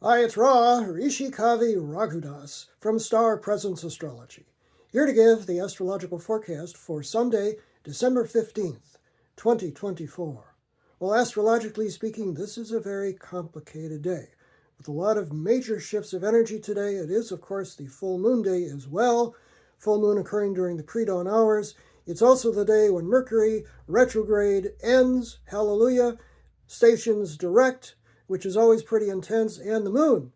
Hi, it's Ra, Rishi Kavi Raghudas from Star Presence Astrology, here to give the astrological forecast for Sunday, December 15th, 2024. Well, astrologically speaking, this is a very complicated day. With a lot of major shifts of energy today, it is, of course, the full moon day as well, full moon occurring during the pre-dawn hours. It's also the day when Mercury retrograde ends, hallelujah, stations direct, which is always pretty intense, and the moon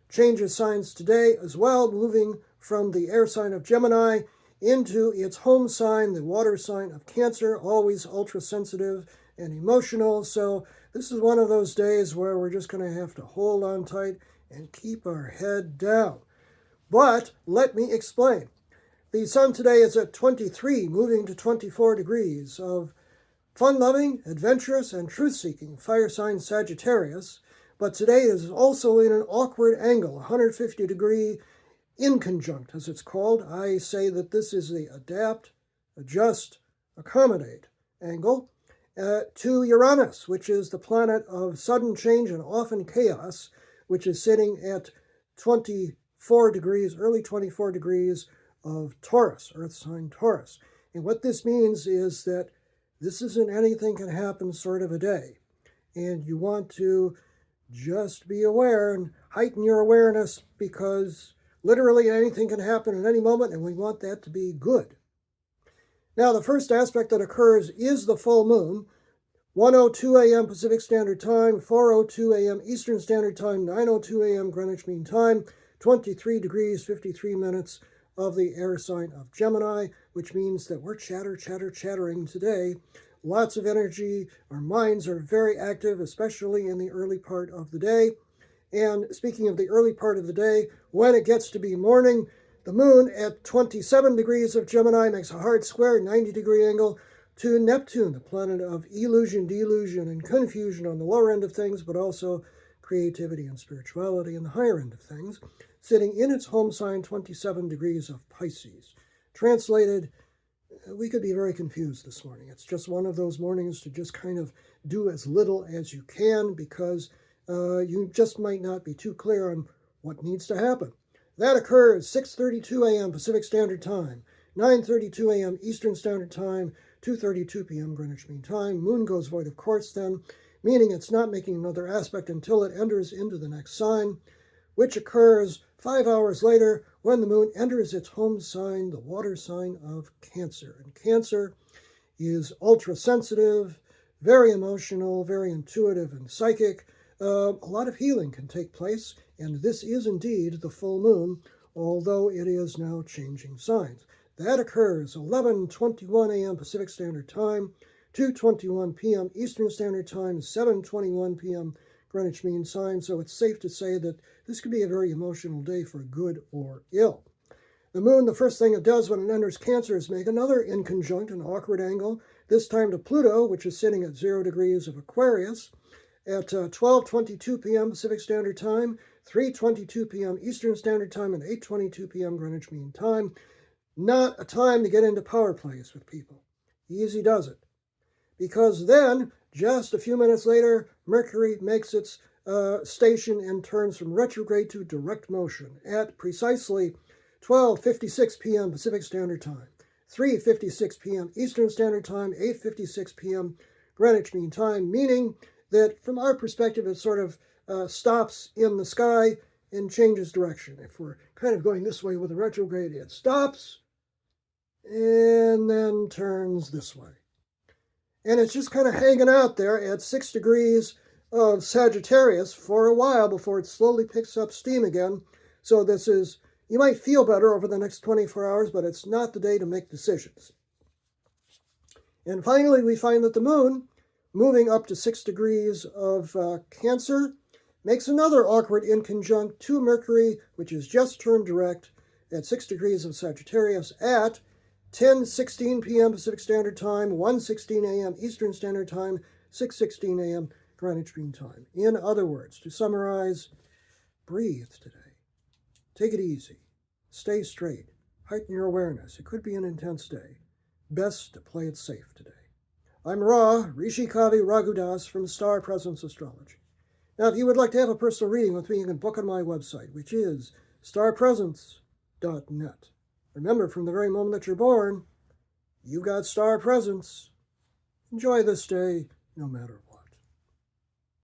changes signs today as well, moving from the air sign of Gemini into its home sign, the water sign of Cancer, always ultra sensitive and emotional. So this is one of those days where we're just going to have to hold on tight and keep our head down. But let me explain. The sun today is at 23, moving to 24 degrees of fun-loving, adventurous, and truth-seeking fire sign Sagittarius, but today is also in an awkward angle, 150-degree inconjunct, as it's called. I say that this is the adapt, adjust, accommodate angle to Uranus, which is the planet of sudden change and often chaos, which is sitting at 24 degrees, early 24 degrees of Taurus, Earth sign Taurus. And what this means is that this isn't anything can happen sort of a day. And you want to just be aware and heighten your awareness because literally anything can happen at any moment, and we want that to be good. Now, the first aspect that occurs is the full moon, 1:02 a.m. Pacific Standard Time, 4:02 a.m. Eastern Standard Time, 9:02 a.m. Greenwich Mean Time, 23 degrees, 53 minutes of the air sign of Gemini, which means that we're chattering today. Lots of energy. Our minds are very active, especially in the early part of the day. And speaking of the early part of the day, when it gets to be morning, the moon at 27 degrees of Gemini makes a hard square, 90-degree angle to Neptune, the planet of illusion, delusion, and confusion on the lower end of things, but also creativity and spirituality on the higher end of things, sitting in its home sign, 27 degrees of Pisces. Translated, we could be very confused this morning. It's just one of those mornings to just kind of do as little as you can because you just might not be too clear on what needs to happen. That occurs 6:32 a.m. Pacific Standard Time, 9:32 a.m. Eastern Standard Time, 2:32 p.m. Greenwich Mean Time. Moon goes void, of course, then, meaning it's not making another aspect until it enters into the next sign, which occurs 5 hours later when the moon enters its home sign, the water sign of Cancer. And Cancer is ultra-sensitive, very emotional, very intuitive and psychic. A lot of healing can take place, and this is indeed the full moon, although it is now changing signs. That occurs 11:21 a.m. Pacific Standard Time, 2:21 p.m. Eastern Standard Time, 7:21 p.m. Greenwich Mean Time, so it's safe to say that this could be a very emotional day for good or ill. The moon, the first thing it does when it enters Cancer is make another inconjunct, an awkward angle, this time to Pluto, which is sitting at 0 degrees of Aquarius, at 12:22 p.m. Pacific Standard Time, 3:22 p.m. Eastern Standard Time, and 8:22 p.m. Greenwich Mean Time. Not a time to get into power plays with people. Easy does it. Because then, just a few minutes later, Mercury makes its station and turns from retrograde to direct motion at precisely 12:56 p.m. Pacific Standard Time, 3:56 p.m. Eastern Standard Time, 8:56 p.m. Greenwich Mean Time, meaning that from our perspective, it sort of stops in the sky and changes direction. If we're kind of going this way with a retrograde, it stops and then turns this way. And it's just kind of hanging out there at 6 degrees of Sagittarius for a while before it slowly picks up steam again. So this is, you might feel better over the next 24 hours, but it's not the day to make decisions. And finally, we find that the moon, moving up to 6 degrees of Cancer, makes another awkward inconjunct to Mercury, which is just turned direct at 6 degrees of Sagittarius at 10:16 p.m. Pacific Standard Time, 1:16 a.m. Eastern Standard Time, 6:16 a.m. Greenwich Mean Time. In other words, to summarize, breathe today. Take it easy. Stay straight. Heighten your awareness. It could be an intense day. Best to play it safe today. I'm Ra, Rishi Kavi Raghudas from Star Presence Astrology. Now, if you would like to have a personal reading with me, you can book on my website, which is starpresence.net. Remember, from the very moment that you're born, you got star presence. Enjoy this day, no matter what.